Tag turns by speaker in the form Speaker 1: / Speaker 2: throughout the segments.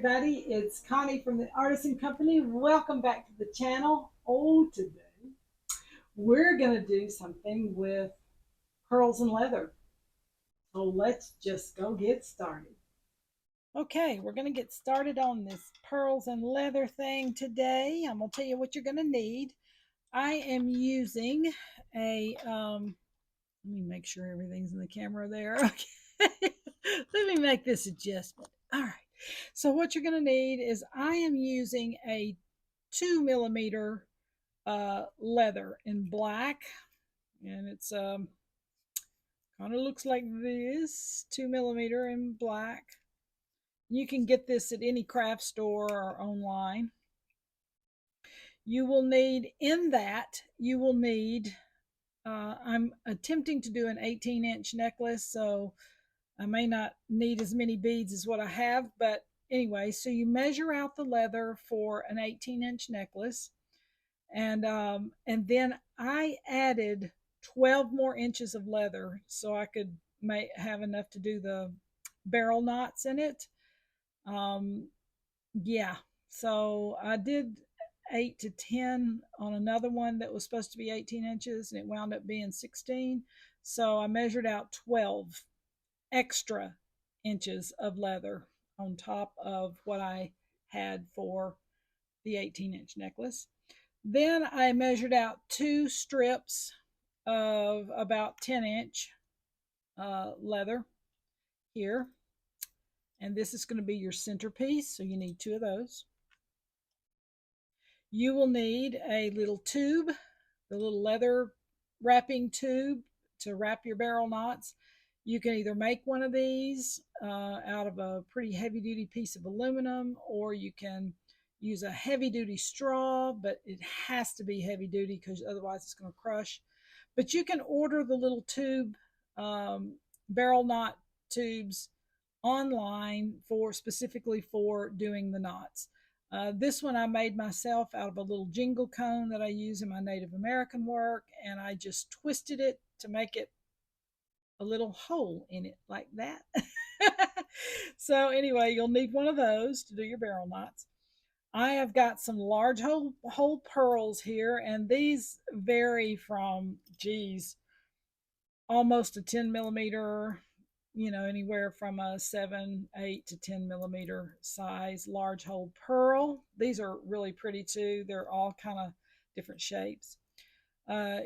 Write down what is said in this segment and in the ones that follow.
Speaker 1: everybody. It's Connie from the Artisan Company. Welcome back to the channel. Today we're going to do something with pearls and leather. So let's just go get started. Okay, we're going to get started on this pearls and leather thing today. I'm going to tell you what you're going to need. I am using let me make sure everything's in the camera there. Okay. Let me make this adjustment. All right. So what you're going to need is I am using a 2 millimeter leather in black, and it's kind of looks like this 2 millimeter in black. You can get this at any craft store or online. You will need I'm attempting to do an 18-inch necklace, so I may not need as many beads as what I have, but anyway, so you measure out the leather for an 18-inch necklace, and then I added 12 more inches of leather so I could have enough to do the barrel knots in it. Um, yeah, so I did 8 to 10 on another one that was supposed to be 18 inches, and it wound up being 16. So I measured out 12 extra inches of leather on top of what I had for the 18-inch necklace. Then I measured out two strips of about 10-inch leather here. And this is going to be your centerpiece, so you need two of those. You will need a little tube, the little leather wrapping tube to wrap your barrel knots. You can either make one of these out of a pretty heavy duty piece of aluminum, or you can use a heavy duty straw, but it has to be heavy duty because otherwise it's going to crush. But you can order the little tube barrel knot tubes online for specifically for doing the knots. This one I made myself out of a little jingle cone that I use in my Native American work, and I just twisted it to make it a little hole in it like that. So anyway, you'll need one of those to do your barrel knots. I have got some large hole pearls here, and these vary from, geez, almost a 10 millimeter, anywhere from a 7, 8 to 10 millimeter size large hole pearl. These are really pretty too. They're all kind of different shapes. I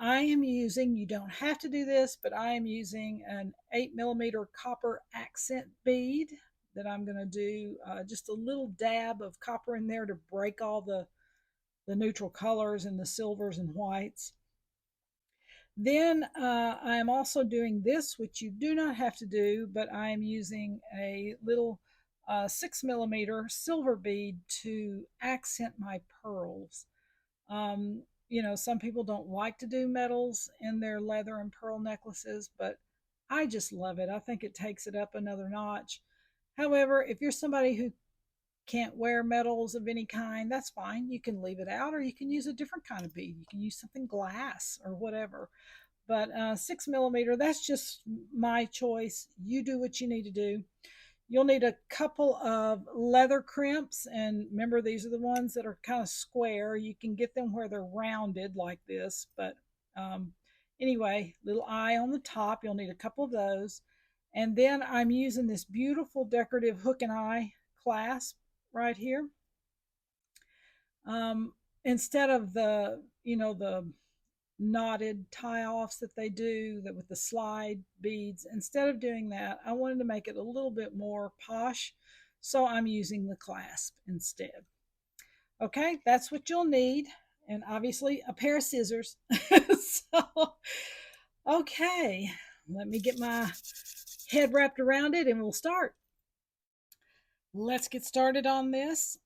Speaker 1: am using, you don't have to do this, but I am using an 8 millimeter copper accent bead that I'm going to do just a little dab of copper in there to break all the neutral colors and the silvers and whites. Then I am also doing this, which you do not have to do, but I am using a little 6 millimeter silver bead to accent my pearls. Some people don't like to do metals in their leather and pearl necklaces, but I just love it. I think it takes it up another notch. However, if you're somebody who can't wear metals of any kind, that's fine. You can leave it out, or you can use a different kind of bead. You can use something glass or whatever. But 6 millimeter, that's just my choice. You do what you need to do. You'll need a couple of leather crimps, and remember, these are the ones that are kind of square. You can get them where they're rounded like this, but anyway, little eye on the top. You'll need a couple of those. And then I'm using this beautiful decorative hook and eye clasp right here. Instead of the knotted tie-offs that they do that with the slide beads, instead of doing that, I wanted to make it a little bit more posh, so I'm using the clasp instead. Okay, that's what you'll need, and obviously a pair of scissors. So, okay, let me get my head wrapped around it and we'll start. Let's get started on this.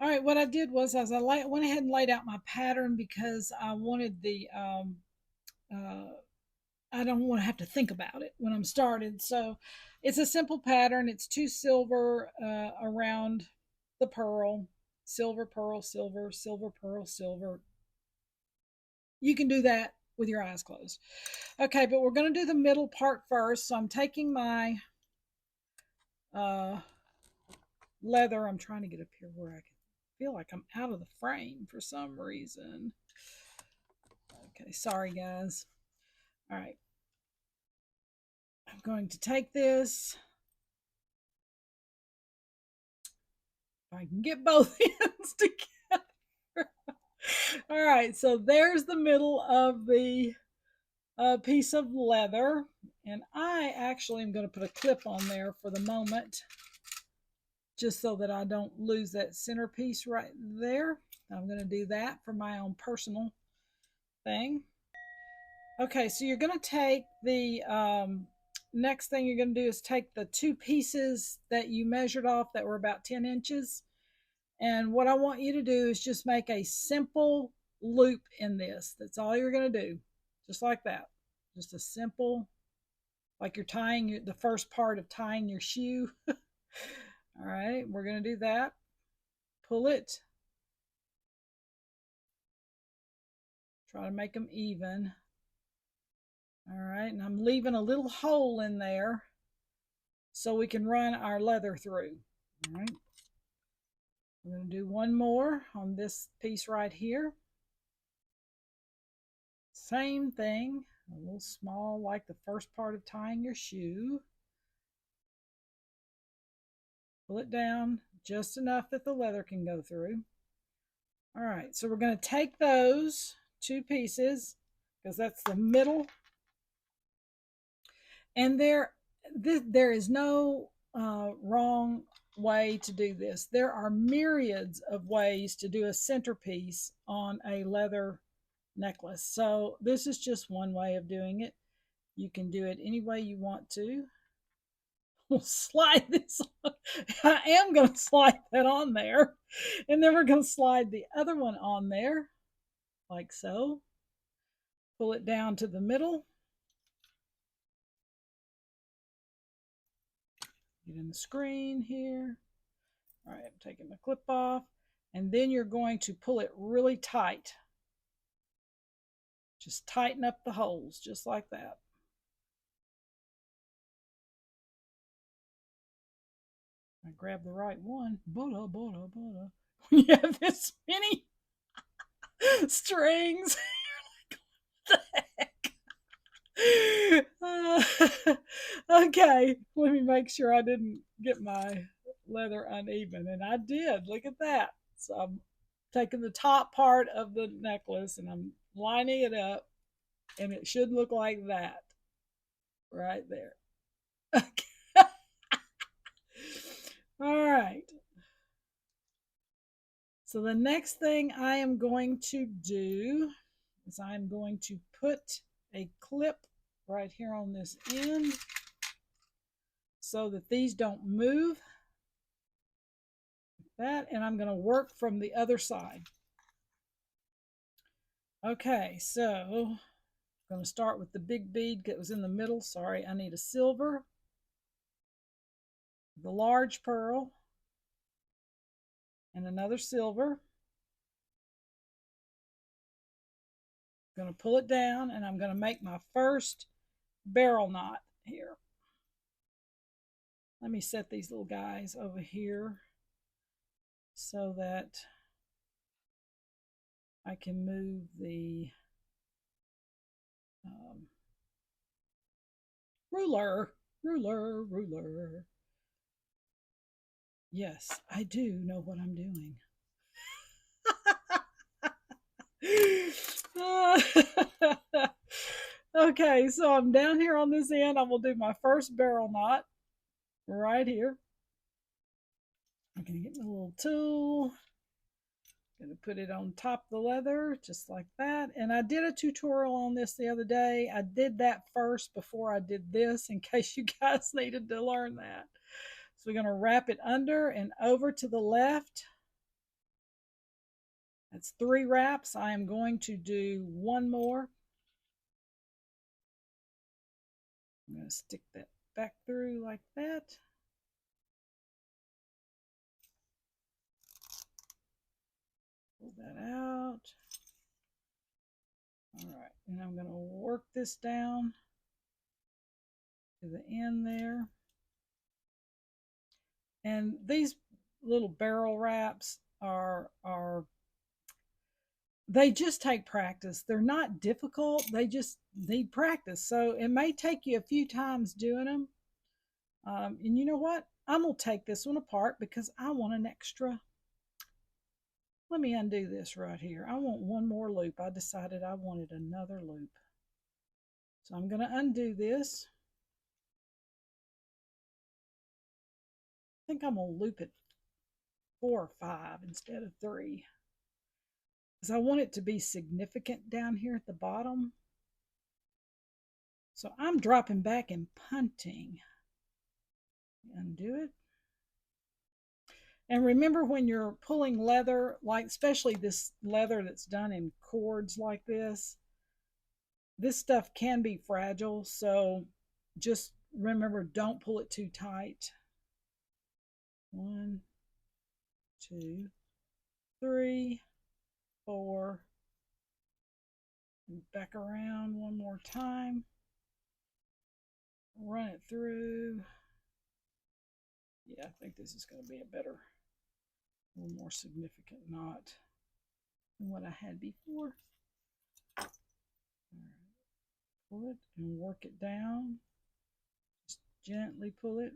Speaker 1: All right, what I did was I went ahead and laid out my pattern because I wanted I don't want to have to think about it when I'm started. So it's a simple pattern. It's two silver around the pearl, silver, pearl, silver, silver, pearl, silver. You can do that with your eyes closed. Okay, but we're going to do the middle part first. So I'm taking my leather. I'm trying to get up here where I can feel like I'm out of the frame for some reason. Okay, sorry guys. All right. I'm going to take this. If I can get both ends together. All right, so there's the middle of the piece of leather. And I actually am going to put a clip on there for the moment, just so that I don't lose that centerpiece right there. I'm going to do that for my own personal thing. Okay, so you're going to take the next thing you're going to do is take the two pieces that you measured off that were about 10 inches. And what I want you to do is just make a simple loop in this. That's all you're going to do. Just like that. Just a simple, like you're tying the first part of tying your shoe. All right, we're going to do that. Pull it. Try to make them even. All right, and I'm leaving a little hole in there so we can run our leather through. All right. We're going to do one more on this piece right here. Same thing, a little small like the first part of tying your shoe. Pull it down just enough that the leather can go through. All right, so we're going to take those two pieces, because that's the middle, and there is no wrong way to do this. There are myriads of ways to do a centerpiece on a leather necklace. So this is just one way of doing it. You can do it any way you want to. We'll slide this on. I am going to slide that on there. And then we're going to slide the other one on there, like so. Pull it down to the middle. Get in the screen here. All right, I'm taking the clip off. And then you're going to pull it really tight. Just tighten up the holes, just like that. I grab the right one. When you have this many strings, you're like, what the heck? Okay, let me make sure I didn't get my leather uneven. And I did. Look at that. So I'm taking the top part of the necklace and I'm lining it up, and it should look like that right there. Okay. All right. So the next thing I am going to do is I'm going to put a clip right here on this end so that these don't move. Like that, and I'm going to work from the other side. Okay, so I'm going to start with the big bead that was in the middle. Sorry, I need a silver, the large pearl, and another silver. I'm going to pull it down, and I'm going to make my first barrel knot here. Let me set these little guys over here so that I can move the ruler. Yes, I do know what I'm doing. Okay, so I'm down here on this end. I will do my first barrel knot right here. I'm going to get my little tool. I'm going to put it on top of the leather just like that. And I did a tutorial on this the other day. I did that first before I did this in case you guys needed to learn that. So we're going to wrap it under and over to the left. That's 3 wraps. I am going to do one more. I'm going to stick that back through like that. Pull that out. All right, and I'm going to work this down to the end there. And these little barrel wraps are they just take practice. They're not difficult. They just need practice. So it may take you a few times doing them. And you know what? I'm going to take this one apart because I want an extra. Let me undo this right here. I want one more loop. I decided I wanted another loop. So I'm going to undo this. I think I'm going to loop it 4 or 5 instead of 3. Because I want it to be significant down here at the bottom. So I'm dropping back and punting. Undo it. And remember when you're pulling leather, like especially this leather that's done in cords like this stuff can be fragile. So just remember, don't pull it too tight. 1, 2, 3, 4. Back around one more time. Run it through. Yeah, I think this is going to be a better, a little more significant knot than what I had before. All right. Pull it and work it down. Just gently pull it.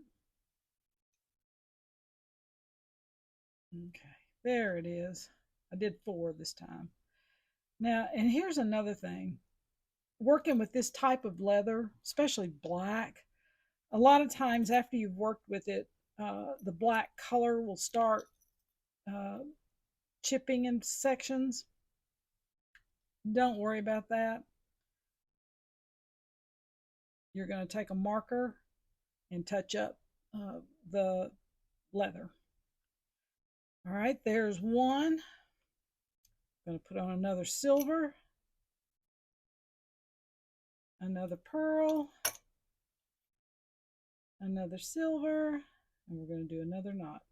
Speaker 1: Okay, there it is. I did 4 this time. Now, and here's another thing. Working with this type of leather, especially black, a lot of times after you've worked with it, the black color will start uh, chipping in sections. Don't worry about that. You're going to take a marker and touch up the leather. All right, there's one. I'm going to put on another silver, another pearl, another silver, and we're going to do another knot.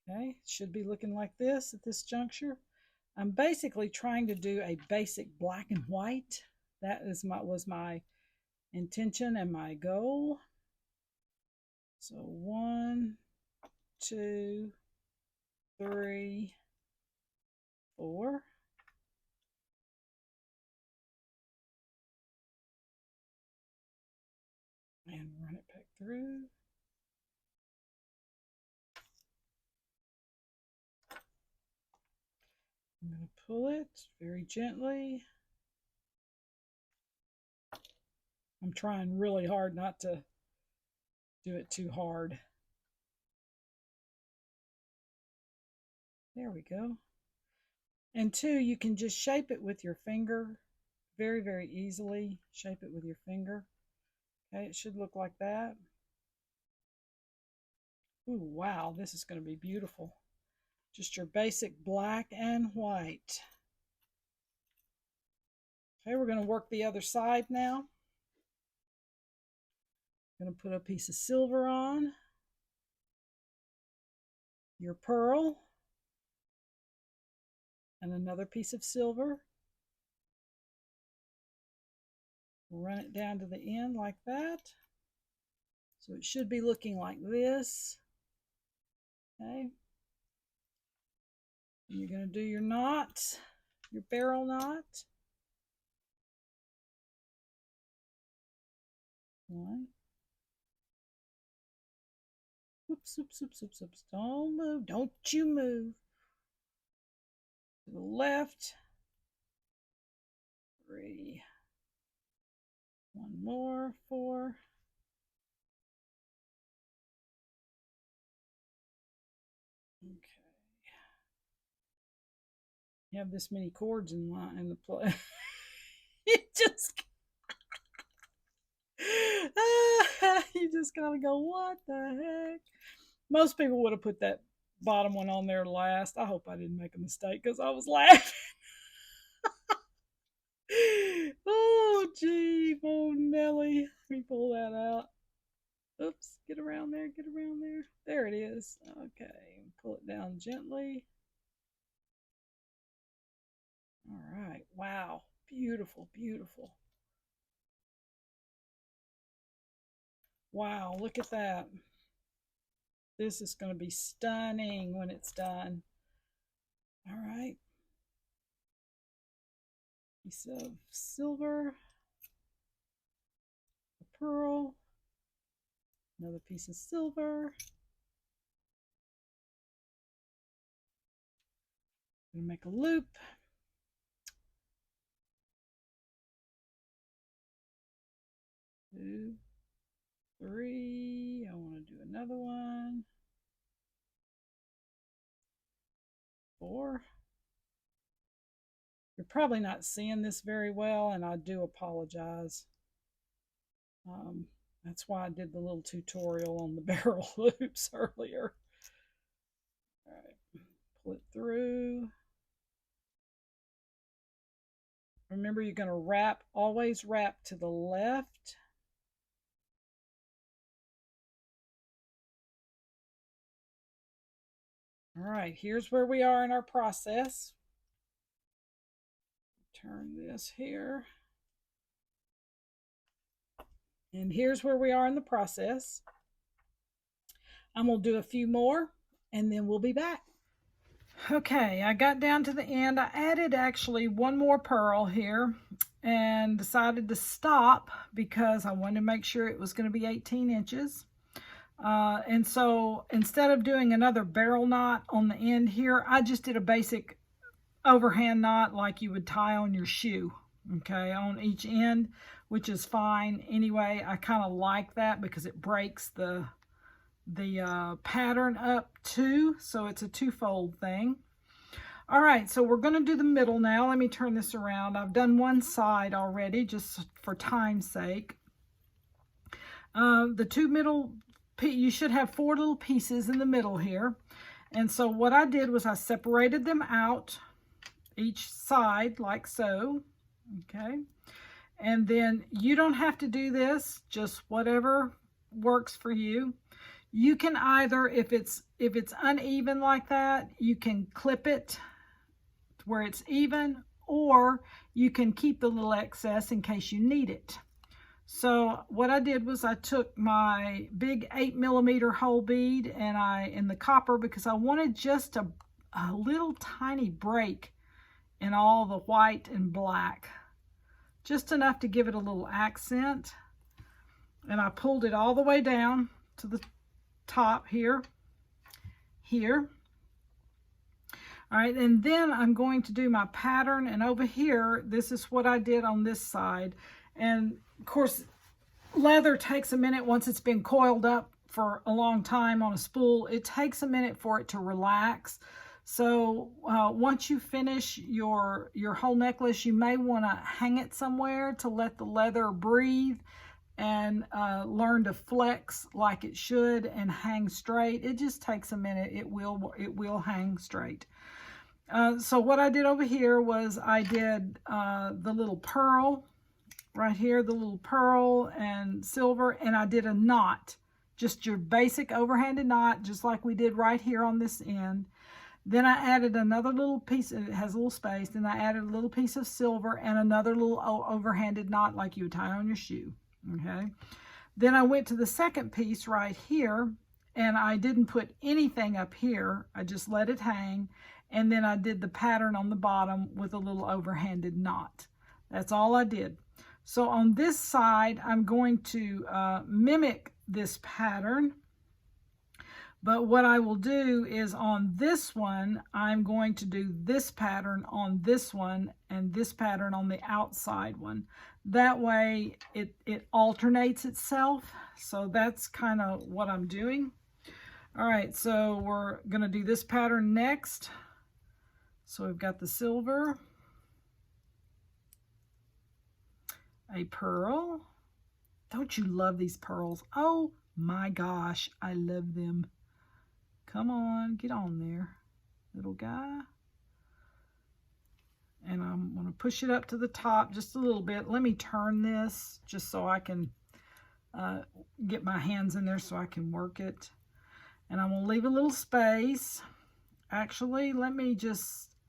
Speaker 1: Okay, should be looking like this at this juncture. I'm basically trying to do a basic black and white. That was my intention and my goal. So 1, 2, 3, 4. And run it back through. I'm going to pull it very gently. I'm trying really hard not to do it too hard. There we go. And 2, you can just shape it with your finger very, very easily. Shape it with your finger. Okay, it should look like that. Ooh, wow, this is going to be beautiful. Just your basic black and white. Okay, we're going to work the other side now. I'm going to put a piece of silver on. Your pearl. And another piece of silver. Run it down to the end like that. So it should be looking like this. Okay. And you're going to do your knot, your barrel knot. 1. Oops, oops, oops, oops, oops. Don't move. Don't you move. To the left. 3. 1 more. 4. Okay. You have this many cords in the play. You just you just gotta go, what the heck? Most people would have put that bottom one on there last. I hope I didn't make a mistake because I was laughing. Oh, gee, oh, Nelly. Let me pull that out. Oops, get around there, get around there. There it is. Okay, pull it down gently. All right, wow, beautiful, beautiful. Wow, look at that. This is going to be stunning when it's done. All right. Piece of silver, a pearl, another piece of silver. I'm going to make a loop. Two, three. I want to do another one. Four. You're probably not seeing this very well, and I do apologize. That's why I did the little tutorial on the barrel loops earlier. All right, pull it through. Remember, you're going to wrap, always wrap to the left. All right, here's where we are in our process. Turn this here. And here's where we are in the process. I'm going to do a few more and then we'll be back. Okay, I got down to the end. I added actually one more pearl here and decided to stop because I wanted to make sure it was going to be 18 inches. And so instead of doing another barrel knot on the end here, I just did a basic overhand knot like you would tie on your shoe, okay, on each end, which is fine. Anyway, I kind of like that because it breaks the pattern up too, so it's a twofold thing. All right, so we're going to do the middle now. Let me turn this around. I've done one side already just for time's sake. The two middle, you should have 4 little pieces in the middle here. And so what I did was I separated them out each side like so, okay? And then you don't have to do this, just whatever works for you. You can either, if it's uneven like that, you can clip it to where it's even, or you can keep the little excess in case you need it. So what I did was I took my big 8mm whole bead and in the copper, because I wanted just a little tiny break in all the white and black, just enough to give it a little accent. And I pulled it all the way down to the top here. All right, and then I'm going to do my pattern, and over here, this is what I did on this side. And of course, leather takes a minute once it's been coiled up for a long time on a spool. It takes a minute for it to relax. So once you finish your whole necklace, you may want to hang it somewhere to let the leather breathe and learn to flex like it should and hang straight. It just takes a minute. It will hang straight. So what I did over here was I did the little pearl right here, the little pearl and silver, and I did a knot, just your basic overhanded knot, just like we did right here on this end. Then I added another little piece, it has a little space, then I added a little piece of silver and another little overhanded knot like you would tie on your shoe, okay? Then I went to the second piece right here, and I didn't put anything up here, I just let it hang, and then I did the pattern on the bottom with a little overhanded knot. That's all I did. So on this side, I'm going to mimic this pattern. But what I will do is on this one, I'm going to do this pattern on this one and this pattern on the outside one. That way it alternates itself. So that's kind of what I'm doing. All right, so we're going to do this pattern next. So we've got the silver, a pearl. Don't you love these pearls? Oh my gosh, I love them. Come on, get on there, little guy. And I'm going to push it up to the top just a little bit. Let me turn this just so I can get my hands in there so I can work it. And I'm going to leave a little space. Actually,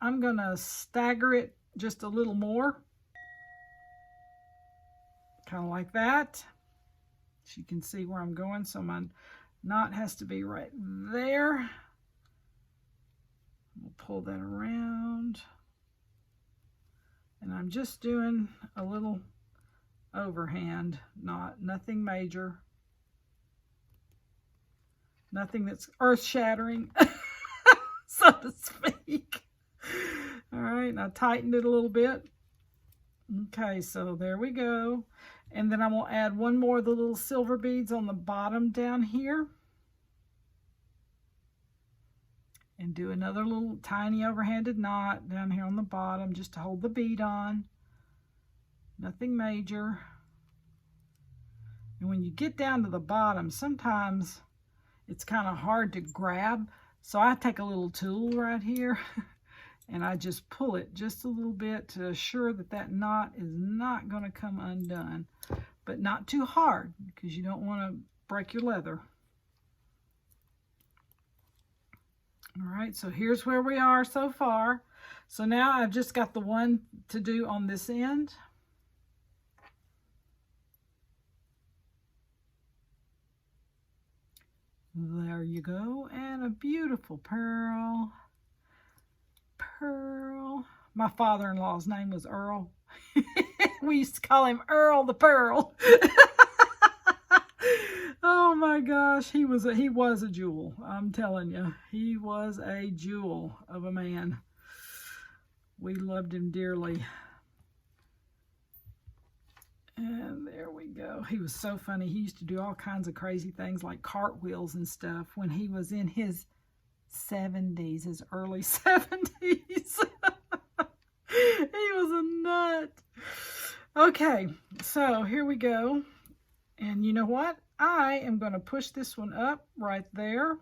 Speaker 1: I'm going to stagger it just a little more. Kind of like that. so you can see where I'm going. So my knot has to be right there. We'll pull that around. And I'm just doing a little overhand knot, nothing major. Nothing that's earth-shattering, so to speak. All right, and I tightened it a little bit. Okay, so there we go. And then I'm going to add one more of the little silver beads on the bottom down here. And do another little tiny overhanded knot down here on the bottom just to hold the bead on. Nothing major. And when you get down to the bottom, sometimes it's kind of hard to grab. So I take a little tool right here and I just pull it just a little bit to assure that that knot is not going to come undone. But not too hard because you don't want to break your leather. All right, so here's where we are so far. So now I've just got the one to do on this end. There you go, and a beautiful pearl. Pearl. My father-in-law's name was Earl. We used to call him Earl the Pearl. Oh my gosh, he was a jewel. I'm telling you, he was a jewel of a man. We loved him dearly. And there we go. He was so funny. He used to do all kinds of crazy things like cartwheels and stuff when he was in his 70s, his early 70s. He was a nut. Okay, so here we go. And you know what? I am going to push this one up right there.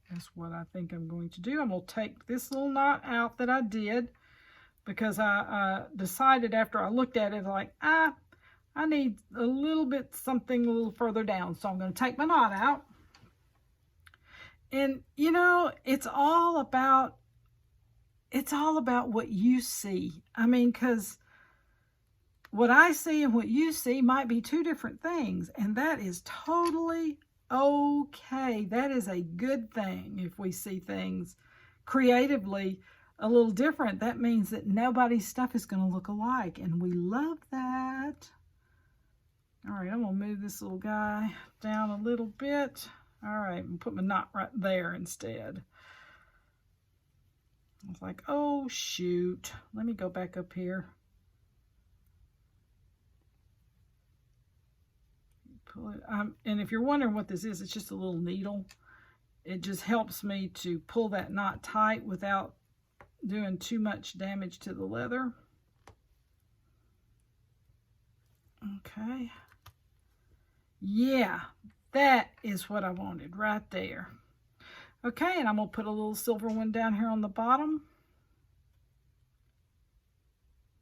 Speaker 1: That's what I think I'm going to do. I'm going to take this little knot out that I did, because I decided after I looked at it, like, I need a little bit something a little further down. So I'm going to take my knot out. And, you know, it's all about what you see. I mean, because what I see and what you see might be two different things. And that is totally okay. That is a good thing if we see things creatively a little different. That means that nobody's stuff is going to look alike, and we love that. All right, I'm going to move this little guy down a little bit. All right, I'm going to put my knot right there instead. I was like, oh shoot, let me go back up here. Pull it. And if you're wondering what this is, it's just a little needle. It just helps me to pull that knot tight without doing too much damage to the leather. Okay. Yeah, that is what I wanted right there. Okay, and I'm going to put a little silver one down here on the bottom.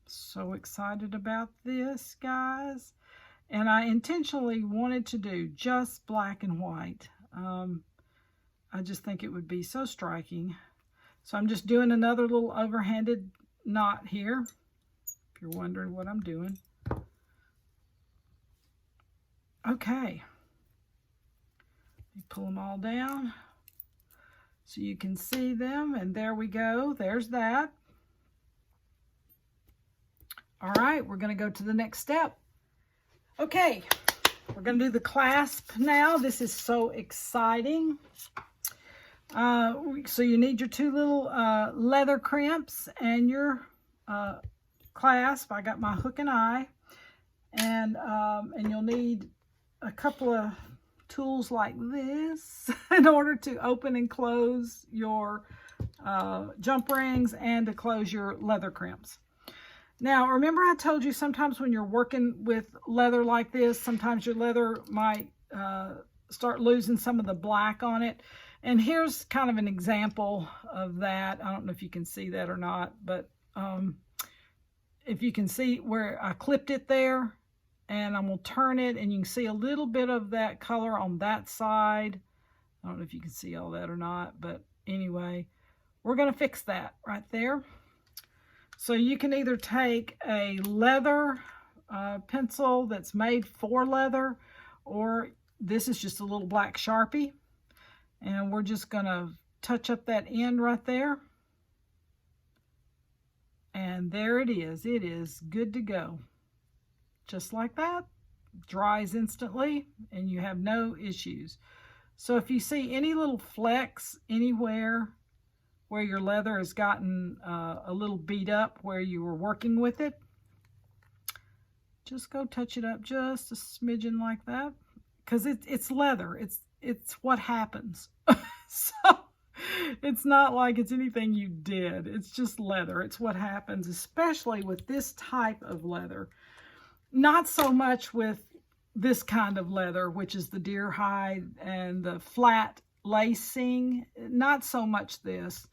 Speaker 1: So excited about this, guys. And I intentionally wanted to do just black and white. I just think it would be so striking. So I'm just doing another little overhanded knot here, if you're wondering what I'm doing. Okay. Pull them all down so you can see them, and there we go. There's that. All right, we're going to go to the next step. Okay, we're going to do the clasp now. This is so exciting. So you need your two little leather crimps and your clasp. I got my hook and eye, and you'll need a couple of tools like this in order to open and close your jump rings and to close your leather crimps. Now, remember I told you sometimes when you're working with leather like this, sometimes your leather might start losing some of the black on it. And here's kind of an example of that. I don't know if you can see that or not, but if you can see where I clipped it there, and I'm going to turn it, and you can see a little bit of that color on that side. I don't know if you can see all that or not, but anyway, we're going to fix that right there. So you can either take a leather pencil that's made for leather, or this is just a little black Sharpie. And we're just going to touch up that end right there. And there it is. It is good to go. Just like that. Dries instantly and you have no issues. So if you see any little flecks anywhere where your leather has gotten a little beat up where you were working with it, just go touch it up just a smidgen like that, because it's leather. It's what happens. So it's not like it's anything you did. It's just leather. It's what happens, especially with this type of leather. Not so much with this kind of leather, which is the deer hide and the flat lacing. Not so much this,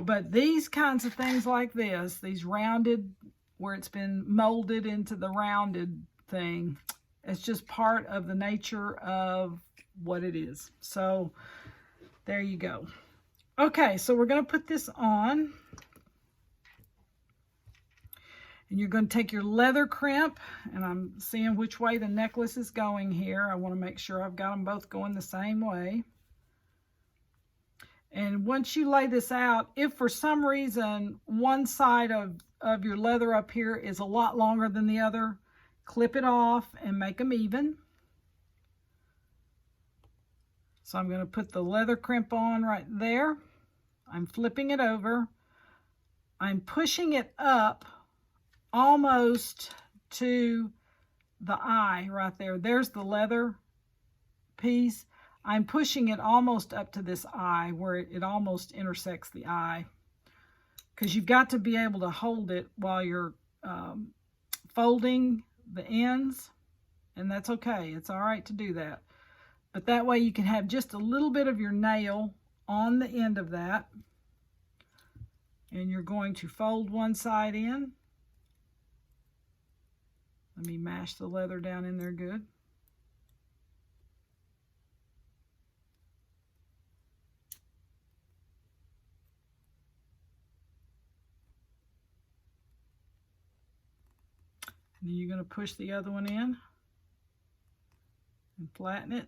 Speaker 1: but these kinds of things like this, these rounded, where it's been molded into the rounded thing, it's just part of the nature of what it is. So there you go. Okay, so we're going to put this on. And you're going to take your leather crimp, and I'm seeing which way the necklace is going here. I want to make sure I've got them both going the same way. And once you lay this out, if for some reason one side of your leather up here is a lot longer than the other, clip it off and make them even. So I'm going to put the leather crimp on right there. I'm flipping it over. I'm pushing it up almost to the eye right there. There's the leather piece. I'm pushing it almost up to this eye where it almost intersects the eye, because you've got to be able to hold it while you're folding the ends, and that's okay. It's all right to do that. But that way you can have just a little bit of your nail on the end of that, and you're going to fold one side in. Let me mash the leather down in there good. And then you're going to push the other one in and flatten it.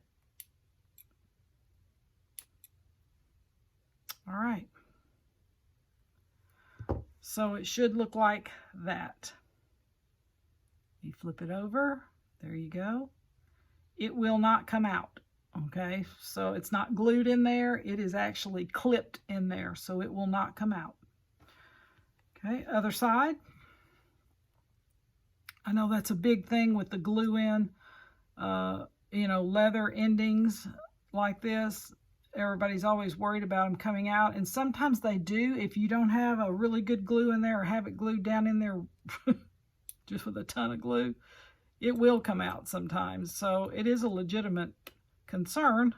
Speaker 1: All right. So it should look like that. You flip it over. There you go. It will not come out. Okay, so it's not glued in there. It is actually clipped in there, so it will not come out. Okay, other side. I know that's a big thing with the glue in, you know, leather endings like this. Everybody's always worried about them coming out, and sometimes they do if you don't have a really good glue in there or have it glued down in there just with a ton of glue. It will come out sometimes, so it is a legitimate concern,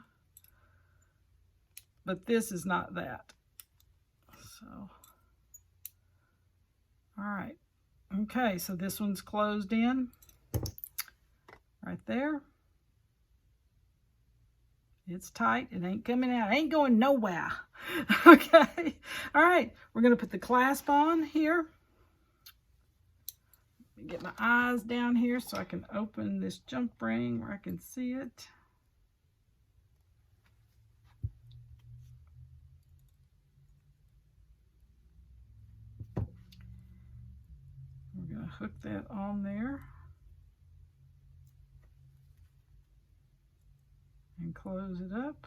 Speaker 1: but this is not that. So, all right. Okay, so this one's closed in right there. It's tight. It ain't coming out. It ain't going nowhere. Okay. All right. We're going to put the clasp on here. Get my eyes down here so I can open this jump ring where I can see it. We're going to hook that on there and close it up.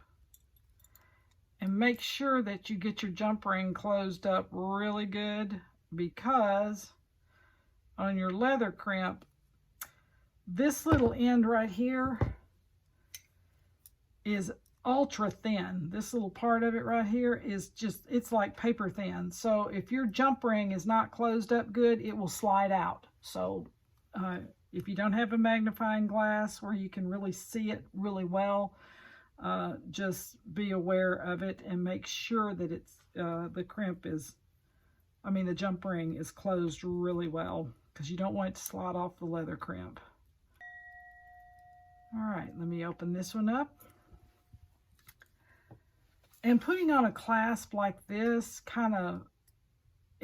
Speaker 1: And make sure that you get your jump ring closed up really good, because on your leather crimp, this little end right here is ultra thin. This little part of it right here is just, it's like paper thin. So if your jump ring is not closed up good, it will slide out. So if you don't have a magnifying glass where you can really see it really well, just be aware of it and make sure that it's the crimp is, I mean the jump ring is closed really well, because you don't want it to slide off the leather crimp. All right, let me open this one up. And putting on a clasp like this kind of,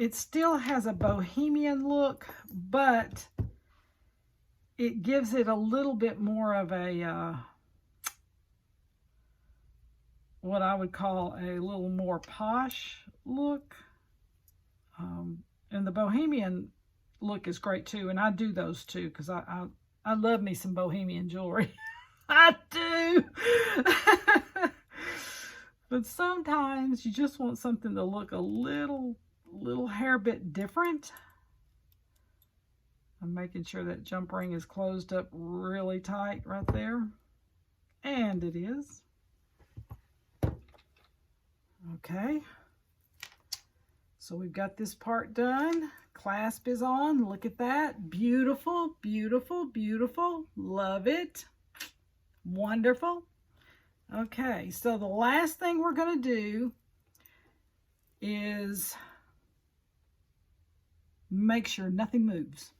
Speaker 1: it still has a bohemian look, but it gives it a little bit more of a, what I would call a little more posh look. And the bohemian look is great too, and I do those too because I love me some bohemian jewelry. I do. But sometimes you just want something to look a little hair bit different. I'm making sure that jump ring is closed up really tight right there. And it is. Okay. So we've got this part done. Clasp is on. Look at that. Beautiful, beautiful, beautiful. Love it. Wonderful. Okay, so the last thing we're going to do is make sure nothing moves.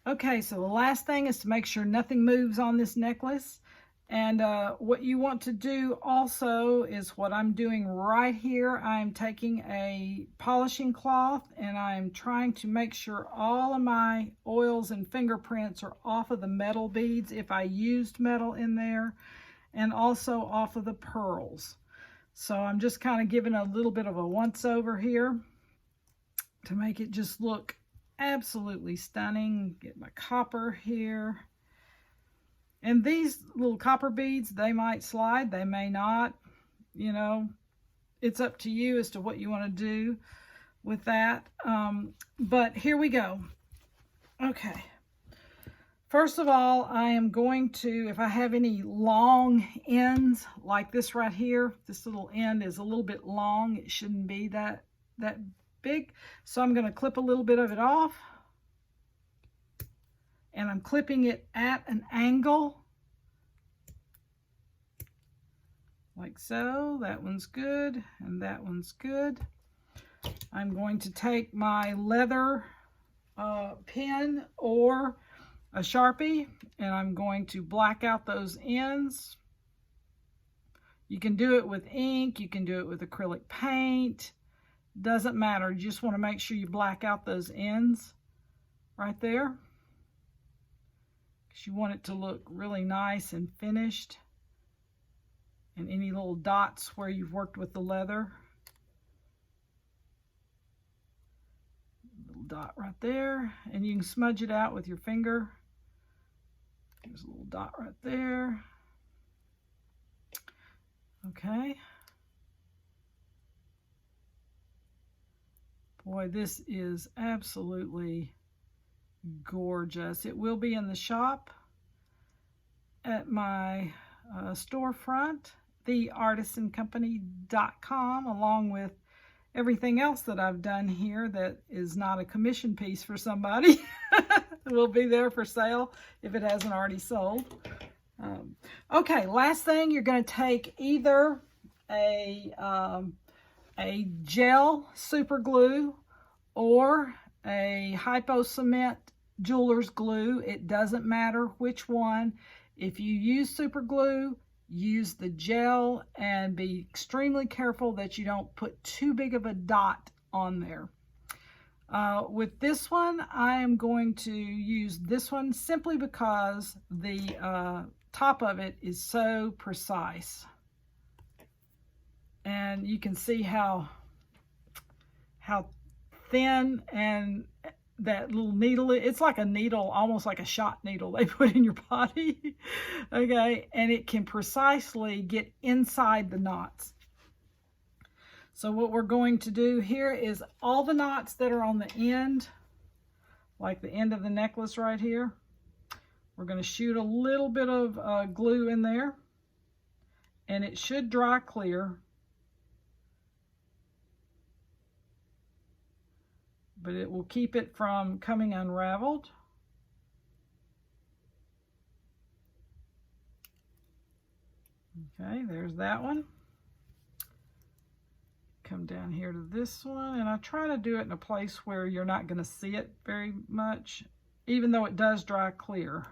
Speaker 1: Okay, so the last thing is to make sure nothing moves on this necklace. And what you want to do also is what I'm doing right here. I'm taking a polishing cloth and I'm trying to make sure all of my oils and fingerprints are off of the metal beads if I used metal in there, and also off of the pearls. So I'm just kind of giving a little bit of a once over here to make it just look absolutely stunning. Get my copper here. And these little copper beads, they might slide, they may not. You know, it's up to you as to what you want to do with that. But here we go. Okay. First of all, I am going to, if I have any long ends like this right here, this little end is a little bit long. It shouldn't be that big. So I'm going to clip a little bit of it off. And I'm clipping it at an angle. Like so. That one's good. And that one's good. I'm going to take my leather pen or a Sharpie, and I'm going to black out those ends. You can do it with ink. You can do it with acrylic paint. Doesn't matter. You just want to make sure you black out those ends right there. You want it to look really nice and finished, and any little dots where you've worked with the leather. Little dot right there, and you can smudge it out with your finger. There's a little dot right there. Okay. Boy, this is absolutely gorgeous. It will be in the shop at my storefront, theartisancompany.com, along with everything else that I've done here that is not a commission piece for somebody. It will be there for sale if it hasn't already sold. Okay, last thing, you're going to take either a gel super glue or a hypo cement jeweler's glue. It doesn't matter which one. If you use super glue, use the gel, and be extremely careful that you don't put too big of a dot on there. With this one, I am going to use this one simply because the top of it is so precise. And you can see how thin and that little needle, it's like a needle, almost like a shot needle they put in your body. Okay, and it can precisely get inside the knots. So what we're going to do here is all the knots that are on the end, like the end of the necklace right here, we're going to shoot a little bit of glue in there, and it should dry clear. But it will keep it from coming unraveled. Okay, there's that one. Come down here to this one, and I try to do it in a place where you're not going to see it very much, even though it does dry clear.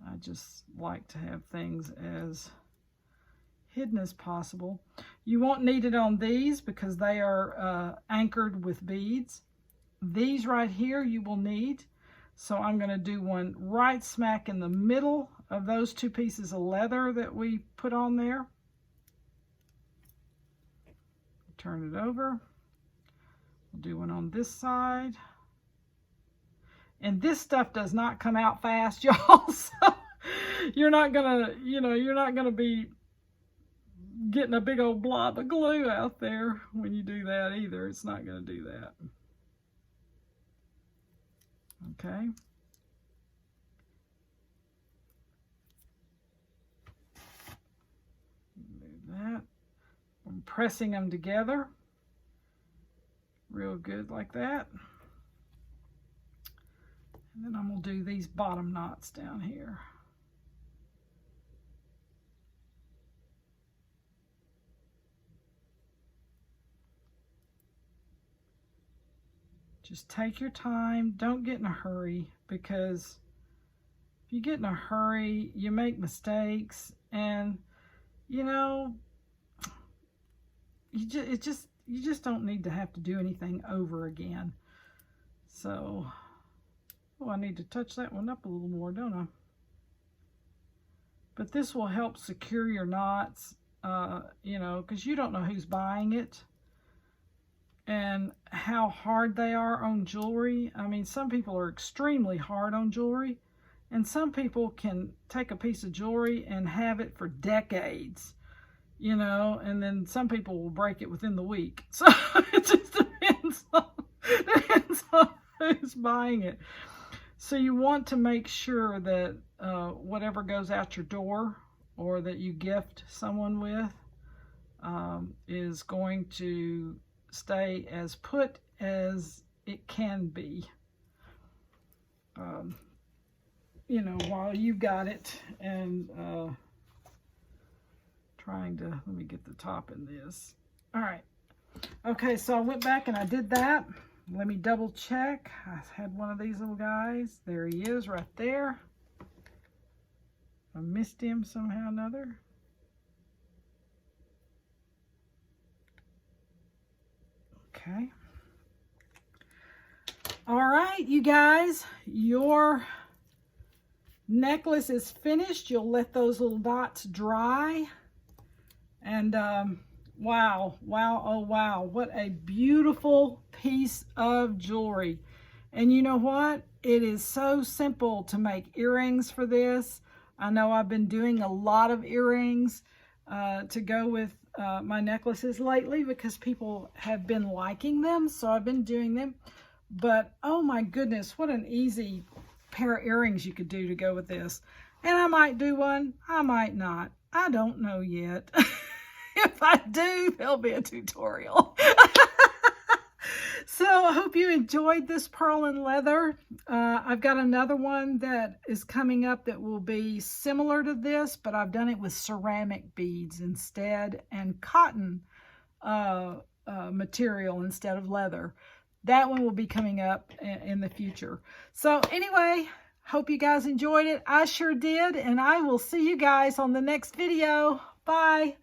Speaker 1: I just like to have things as hidden as possible. You won't need it on these because they are anchored with beads. These right here you will need. So I'm going to do one right smack in the middle of those two pieces of leather that we put on there. Turn it over. We'll do one on this side. And this stuff does not come out fast, y'all. So you're not gonna, you're not gonna be getting a big old blob of glue out there when you do that either. It's not gonna do that. Okay. Do that. I'm pressing them together real good like that. And then I'm going to do these bottom knots down here. Just take your time. Don't get in a hurry, because if you get in a hurry, you make mistakes, and you just don't need to have to do anything over again. So, oh, I need to touch that one up a little more, don't I? But this will help secure your knots, because you don't know who's buying it and how hard they are on jewelry. I mean, some people are extremely hard on jewelry, and some people can take a piece of jewelry and have it for decades, and then some people will break it within the week. So it just depends on who's buying it. So you want to make sure that whatever goes out your door or that you gift someone with is going to stay as put as it can be, while you got it. And let me get the top in this. All right. Okay, so I went back and I did that. Let me double check. I had one of these little guys. There he is right there. I missed him somehow or another. Okay. All right, you guys, your necklace is finished. You'll let those little dots dry. And wow, oh wow, what a beautiful piece of jewelry. And you know what? It is so simple to make earrings for this. I know I've been doing a lot of earrings to go with my necklaces lately because people have been liking them, so I've been doing them. But oh my goodness, what an easy pair of earrings you could do to go with this. And I might do one, I might not. I don't know yet. If I do, there'll be a tutorial. So I hope you enjoyed this pearl and leather. I've got another one that is coming up that will be similar to this, but I've done it with ceramic beads instead and cotton material instead of leather. That one will be coming up in the future. So anyway, hope you guys enjoyed it. I sure did, and I will see you guys on the next video. Bye.